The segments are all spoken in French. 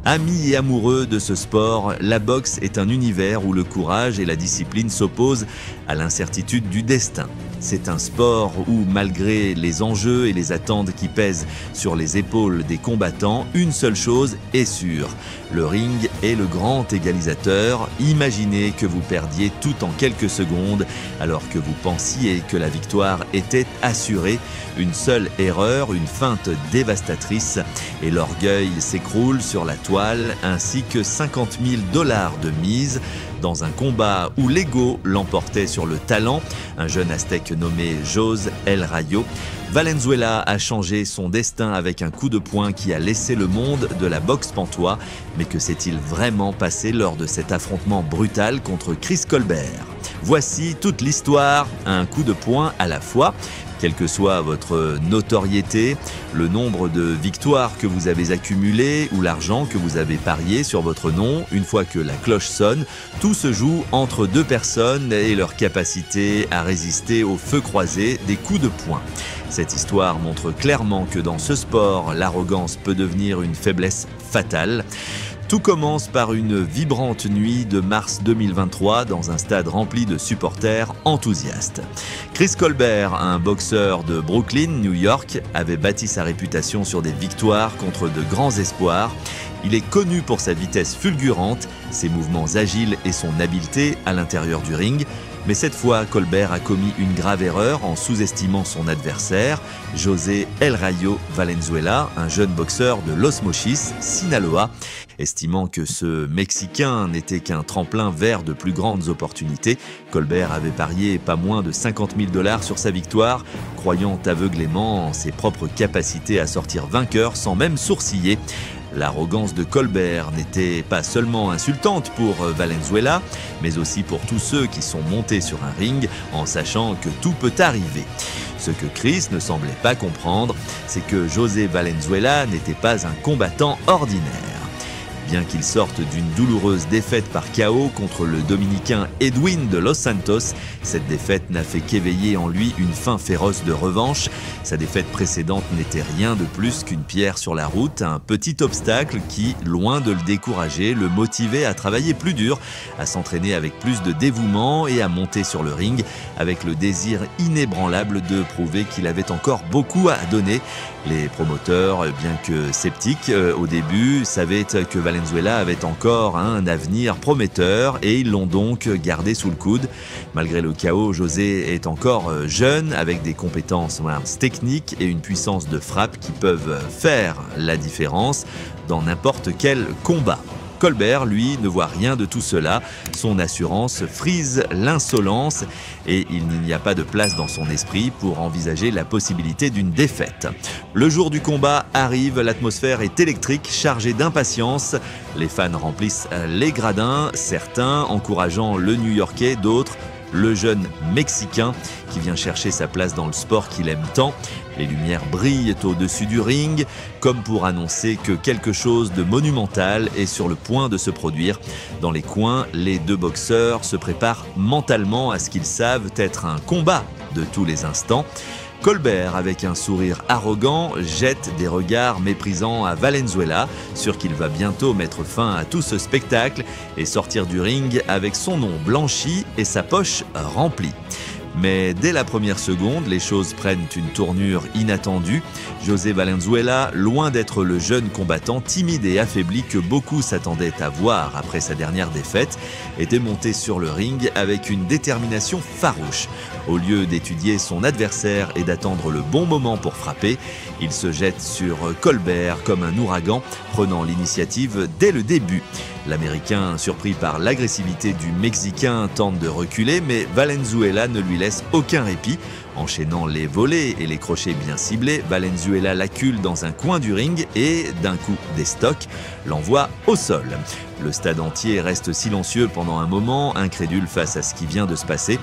Amis et amoureux de ce sport, la boxe est un univers où le courage et la discipline s'opposent à l'incertitude du destin. C'est un sport où, malgré les enjeux et les attentes qui pèsent sur les épaules des combattants, une seule chose est sûre. Le ring est le grand égalisateur. Imaginez que vous perdiez tout en quelques secondes alors que vous pensiez que la victoire était assurée. Une seule erreur, une feinte dévastatrice et l'orgueil s'écroule sur la toile ainsi que 50 000 $ de mise. Dans un combat où l'ego l'emportait sur le talent, un jeune aztèque nommé José El Rayo, Valenzuela a changé son destin avec un coup de poing qui a laissé le monde de la boxe pantois. Mais que s'est-il vraiment passé lors de cet affrontement brutal contre Chris Colbert? Voici toute l'histoire, un coup de poing à la fois. Quelle que soit votre notoriété, le nombre de victoires que vous avez accumulées ou l'argent que vous avez parié sur votre nom, une fois que la cloche sonne, tout se joue entre deux personnes et leur capacité à résister au feu croisé des coups de poing. Cette histoire montre clairement que dans ce sport, l'arrogance peut devenir une faiblesse fatale. Tout commence par une vibrante nuit de mars 2023 dans un stade rempli de supporters enthousiastes. Chris Colbert, un boxeur de Brooklyn, New York, avait bâti sa réputation sur des victoires contre de grands espoirs. Il est connu pour sa vitesse fulgurante, ses mouvements agiles et son habileté à l'intérieur du ring. Mais cette fois, Colbert a commis une grave erreur en sous-estimant son adversaire, José El Rayo Valenzuela, un jeune boxeur de Los Mochis, Sinaloa. Estimant que ce Mexicain n'était qu'un tremplin vers de plus grandes opportunités, Colbert avait parié pas moins de 50 000 $ sur sa victoire, croyant aveuglément en ses propres capacités à sortir vainqueur sans même sourciller. L'arrogance de Colbert n'était pas seulement insultante pour Valenzuela, mais aussi pour tous ceux qui sont montés sur un ring en sachant que tout peut arriver. Ce que Chris ne semblait pas comprendre, c'est que José Valenzuela n'était pas un combattant ordinaire. Bien qu'il sorte d'une douloureuse défaite par KO contre le Dominicain Edwin de Los Santos, cette défaite n'a fait qu'éveiller en lui une faim féroce de revanche. Sa défaite précédente n'était rien de plus qu'une pierre sur la route, un petit obstacle qui, loin de le décourager, le motivait à travailler plus dur, à s'entraîner avec plus de dévouement et à monter sur le ring avec le désir inébranlable de prouver qu'il avait encore beaucoup à donner. Les promoteurs, bien que sceptiques au début, savaient que Valenzuela avait encore un avenir prometteur et ils l'ont donc gardé sous le coude. Malgré le chaos, José est encore jeune avec des compétences techniques et une puissance de frappe qui peuvent faire la différence dans n'importe quel combat. Colbert, lui, ne voit rien de tout cela. Son assurance frise l'insolence et il n'y a pas de place dans son esprit pour envisager la possibilité d'une défaite. Le jour du combat arrive, l'atmosphère est électrique, chargée d'impatience. Les fans remplissent les gradins, certains encourageant le New-Yorkais, d'autres le jeune Mexicain qui vient chercher sa place dans le sport qu'il aime tant. Les lumières brillent au-dessus du ring, comme pour annoncer que quelque chose de monumental est sur le point de se produire. Dans les coins, les deux boxeurs se préparent mentalement à ce qu'ils savent être un combat de tous les instants. Colbert, avec un sourire arrogant, jette des regards méprisants à Valenzuela, sûr qu'il va bientôt mettre fin à tout ce spectacle et sortir du ring avec son nom blanchi et sa poche remplie. Mais dès la première seconde, les choses prennent une tournure inattendue. José Valenzuela, loin d'être le jeune combattant timide et affaibli que beaucoup s'attendaient à voir après sa dernière défaite, était monté sur le ring avec une détermination farouche. Au lieu d'étudier son adversaire et d'attendre le bon moment pour frapper, il se jette sur Colbert comme un ouragan, prenant l'initiative dès le début. L'Américain, surpris par l'agressivité du Mexicain, tente de reculer, mais Valenzuela ne lui laisse aucun répit. Enchaînant les volets et les crochets bien ciblés, Valenzuela l'accule dans un coin du ring et, d'un coup d'estoc, l'envoie au sol. Le stade entier reste silencieux pendant un moment, incrédule face à ce qui vient de se passer.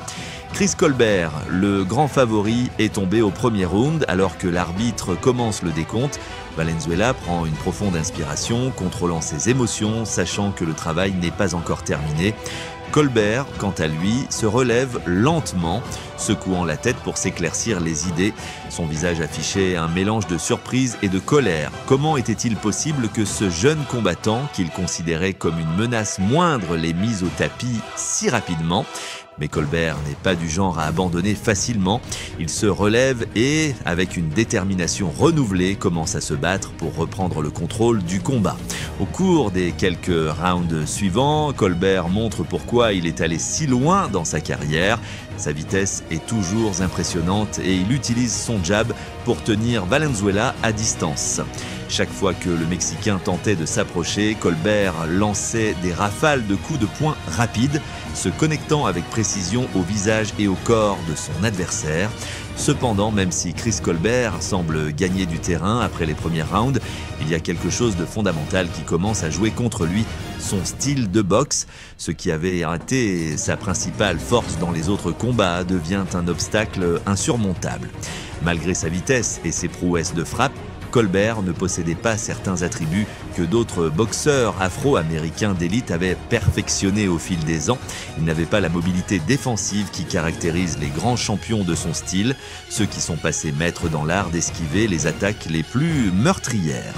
Chris Colbert, le grand favori, est tombé au premier round alors que l'arbitre commence le décompte. Valenzuela prend une profonde inspiration, contrôlant ses émotions, sachant que le travail n'est pas encore terminé. Colbert, quant à lui, se relève lentement, secouant la tête pour s'éclaircir les idées. Son visage affichait un mélange de surprise et de colère. Comment était-il possible que ce jeune combattant, qu'il considérait comme une menace moindre, l'ait mis au tapis si rapidement ? Mais Colbert n'est pas du genre à abandonner facilement. Il se relève et, avec une détermination renouvelée, commence à se battre pour reprendre le contrôle du combat. Au cours des quelques rounds suivants, Colbert montre pourquoi il est allé si loin dans sa carrière. Sa vitesse est toujours impressionnante et il utilise son jab pour tenir Valenzuela à distance. Chaque fois que le Mexicain tentait de s'approcher, Colbert lançait des rafales de coups de poing rapides, se connectant avec précision au visage et au corps de son adversaire. Cependant, même si Chris Colbert semble gagner du terrain après les premiers rounds, il y a quelque chose de fondamental qui commence à jouer contre lui, son style de boxe. Ce qui avait été sa principale force dans les autres combats devient un obstacle insurmontable. Malgré sa vitesse et ses prouesses de frappe, Colbert ne possédait pas certains attributs que d'autres boxeurs afro-américains d'élite avaient perfectionnés au fil des ans. Il n'avait pas la mobilité défensive qui caractérise les grands champions de son style, ceux qui sont passés maîtres dans l'art d'esquiver les attaques les plus meurtrières.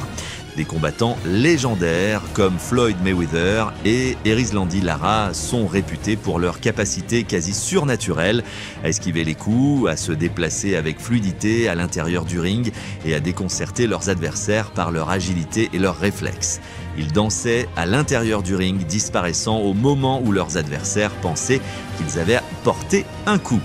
Des combattants légendaires comme Floyd Mayweather et Erislandy Lara sont réputés pour leur capacité quasi surnaturelle à esquiver les coups, à se déplacer avec fluidité à l'intérieur du ring et à déconcerter leurs adversaires par leur agilité et leurs réflexes. Ils dansaient à l'intérieur du ring, disparaissant au moment où leurs adversaires pensaient qu'ils avaient porté un coup.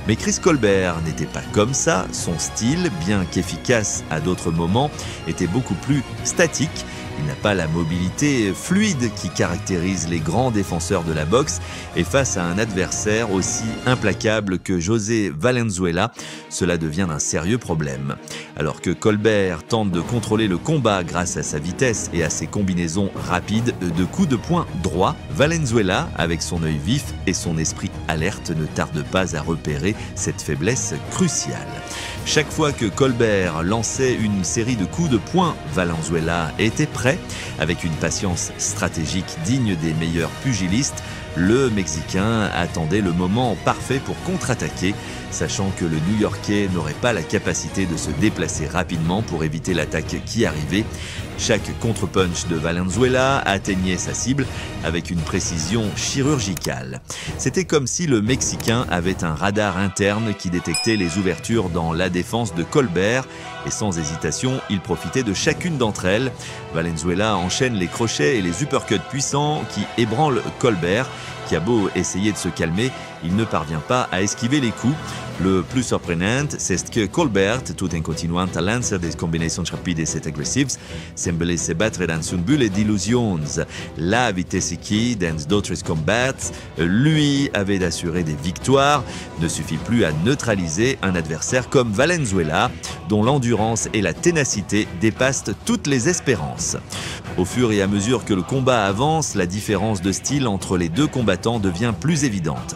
Mais Chris Colbert n'était pas comme ça, son style, bien qu'efficace à d'autres moments, était beaucoup plus statique. Il n'a pas la mobilité fluide qui caractérise les grands défenseurs de la boxe et face à un adversaire aussi implacable que José Valenzuela, cela devient un sérieux problème. Alors que Colbert tente de contrôler le combat grâce à sa vitesse et à ses combinaisons rapides de coups de poing droits, Valenzuela, avec son œil vif et son esprit alerte, ne tarde pas à repérer cette faiblesse cruciale. Chaque fois que Colbert lançait une série de coups de poing, Valenzuela était prêt. Avec une patience stratégique digne des meilleurs pugilistes, le Mexicain attendait le moment parfait pour contre-attaquer, sachant que le New-Yorkais n'aurait pas la capacité de se déplacer rapidement pour éviter l'attaque qui arrivait. Chaque contre-punch de Valenzuela atteignait sa cible avec une précision chirurgicale. C'était comme si le Mexicain avait un radar interne qui détectait les ouvertures dans la défense de Colbert et sans hésitation, il profitait de chacune d'entre elles. Valenzuela enchaîne les crochets et les uppercuts puissants qui ébranlent Colbert, qui a beau essayer de se calmer, il ne parvient pas à esquiver les coups. Le plus surprenant, c'est que Colbert, tout en continuant à lancer des combinaisons rapides et agressives, semblait se battre dans une bulle d'illusions. La vitesse qui, dans d'autres combats, lui avait d'assurer des victoires, ne suffit plus à neutraliser un adversaire comme Valenzuela, dont l'endurance et la ténacité dépassent toutes les espérances. Au fur et à mesure que le combat avance, la différence de style entre les deux combattants devient plus évidente.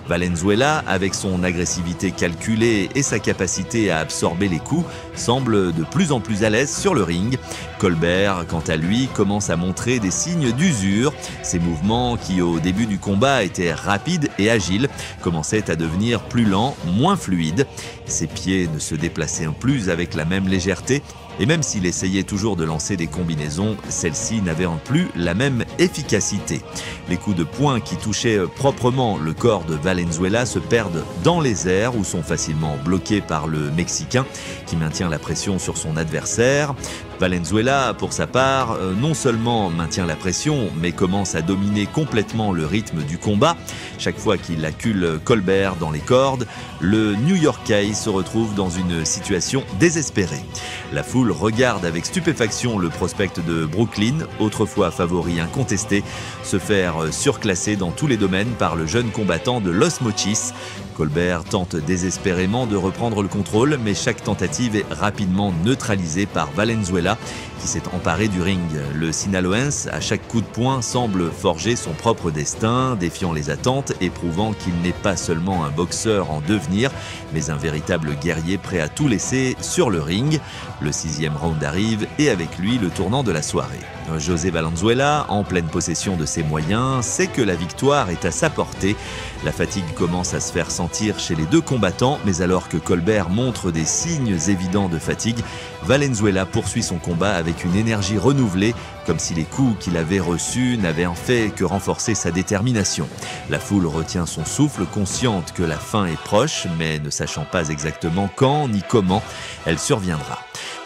Valenzuela, avec son agressivité calculée et sa capacité à absorber les coups, semble de plus en plus à l'aise sur le ring. Colbert, quant à lui, commence à montrer des signes d'usure. Ses mouvements, qui au début du combat étaient rapides et agiles, commençaient à devenir plus lents, moins fluides. Ses pieds ne se déplaçaient plus avec la même légèreté. Et même s'il essayait toujours de lancer des combinaisons, celles-ci n'avaient plus la même efficacité. Les coups de poing qui touchaient proprement le corps de Valenzuela se perdent dans les airs ou sont facilement bloqués par le Mexicain qui maintient la pression sur son adversaire. Valenzuela, pour sa part, non seulement maintient la pression, mais commence à dominer complètement le rythme du combat. Chaque fois qu'il accule Colbert dans les cordes, le New-Yorkais se retrouve dans une situation désespérée. La foule regarde avec stupéfaction le prospect de Brooklyn, autrefois favori incontesté, se faire surclasser dans tous les domaines par le jeune combattant de Los Mochis. Colbert tente désespérément de reprendre le contrôle, mais chaque tentative est rapidement neutralisée par Valenzuela, qui s'est emparé du ring. Le Sinaloense, à chaque coup de poing, semble forger son propre destin, défiant les attentes et prouvant qu'il n'est pas seulement un boxeur en devenir, mais un véritable guerrier prêt à tout laisser sur le ring. Le 6e round arrive et avec lui le tournant de la soirée. José Valenzuela, en pleine possession de ses moyens, sait que la victoire est à sa portée. La fatigue commence à se faire sentir chez les deux combattants, mais alors que Colbert montre des signes évidents de fatigue, Valenzuela poursuit son combat avec une énergie renouvelée, comme si les coups qu'il avait reçus n'avaient en fait que renforcer sa détermination. La foule retient son souffle, consciente que la fin est proche, mais ne sachant pas exactement quand ni comment elle surviendra.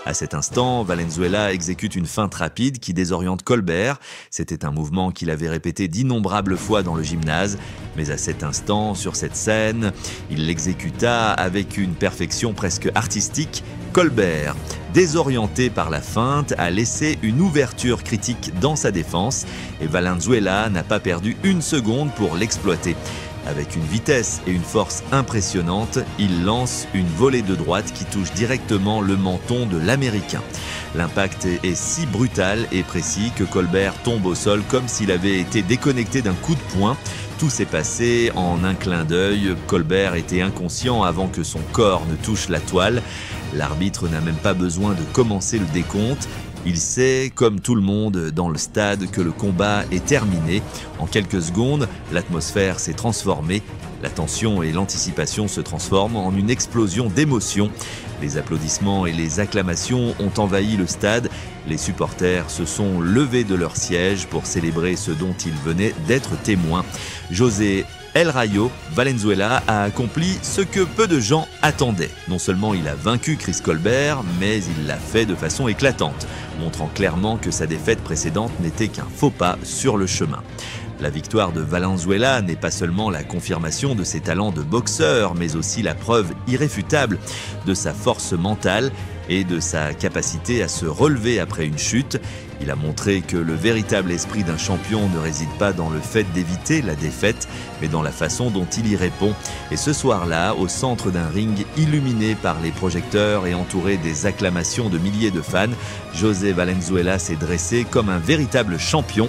À cet instant, Valenzuela exécute une feinte rapide qui désoriente Colbert. C'était un mouvement qu'il avait répété d'innombrables fois dans le gymnase. Mais à cet instant, sur cette scène, il l'exécuta avec une perfection presque artistique. Colbert, désorienté par la feinte, a laissé une ouverture critique dans sa défense et Valenzuela n'a pas perdu une seconde pour l'exploiter. Avec une vitesse et une force impressionnantes, il lance une volée de droite qui touche directement le menton de l'Américain. L'impact est si brutal et précis que Colbert tombe au sol comme s'il avait été déconnecté d'un coup de poing. Tout s'est passé en un clin d'œil. Colbert était inconscient avant que son corps ne touche la toile. L'arbitre n'a même pas besoin de commencer le décompte. Il sait, comme tout le monde dans le stade, que le combat est terminé. En quelques secondes, l'atmosphère s'est transformée. La tension et l'anticipation se transforment en une explosion d'émotions. Les applaudissements et les acclamations ont envahi le stade. Les supporters se sont levés de leur siège pour célébrer ce dont ils venaient d'être témoins. José El Rayo Valenzuela a accompli ce que peu de gens attendaient. Non seulement il a vaincu Chris Colbert, mais il l'a fait de façon éclatante, montrant clairement que sa défaite précédente n'était qu'un faux pas sur le chemin. La victoire de Valenzuela n'est pas seulement la confirmation de ses talents de boxeur, mais aussi la preuve irréfutable de sa force mentale et de sa capacité à se relever après une chute. Il a montré que le véritable esprit d'un champion ne réside pas dans le fait d'éviter la défaite, mais dans la façon dont il y répond. Et ce soir-là, au centre d'un ring illuminé par les projecteurs et entouré des acclamations de milliers de fans, José Valenzuela s'est dressé comme un véritable champion.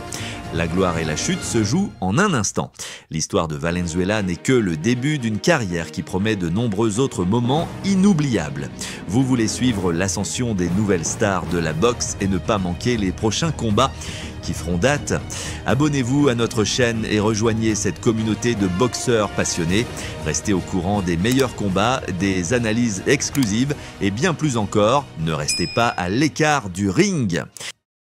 La gloire et la chute se jouent en un instant. L'histoire de Valenzuela n'est que le début d'une carrière qui promet de nombreux autres moments inoubliables. Vous voulez suivre l'ascension des nouvelles stars de la boxe et ne pas manquer les prochains combats qui feront date? Abonnez-vous à notre chaîne et rejoignez cette communauté de boxeurs passionnés. Restez au courant des meilleurs combats, des analyses exclusives et bien plus encore. Ne restez pas à l'écart du ring.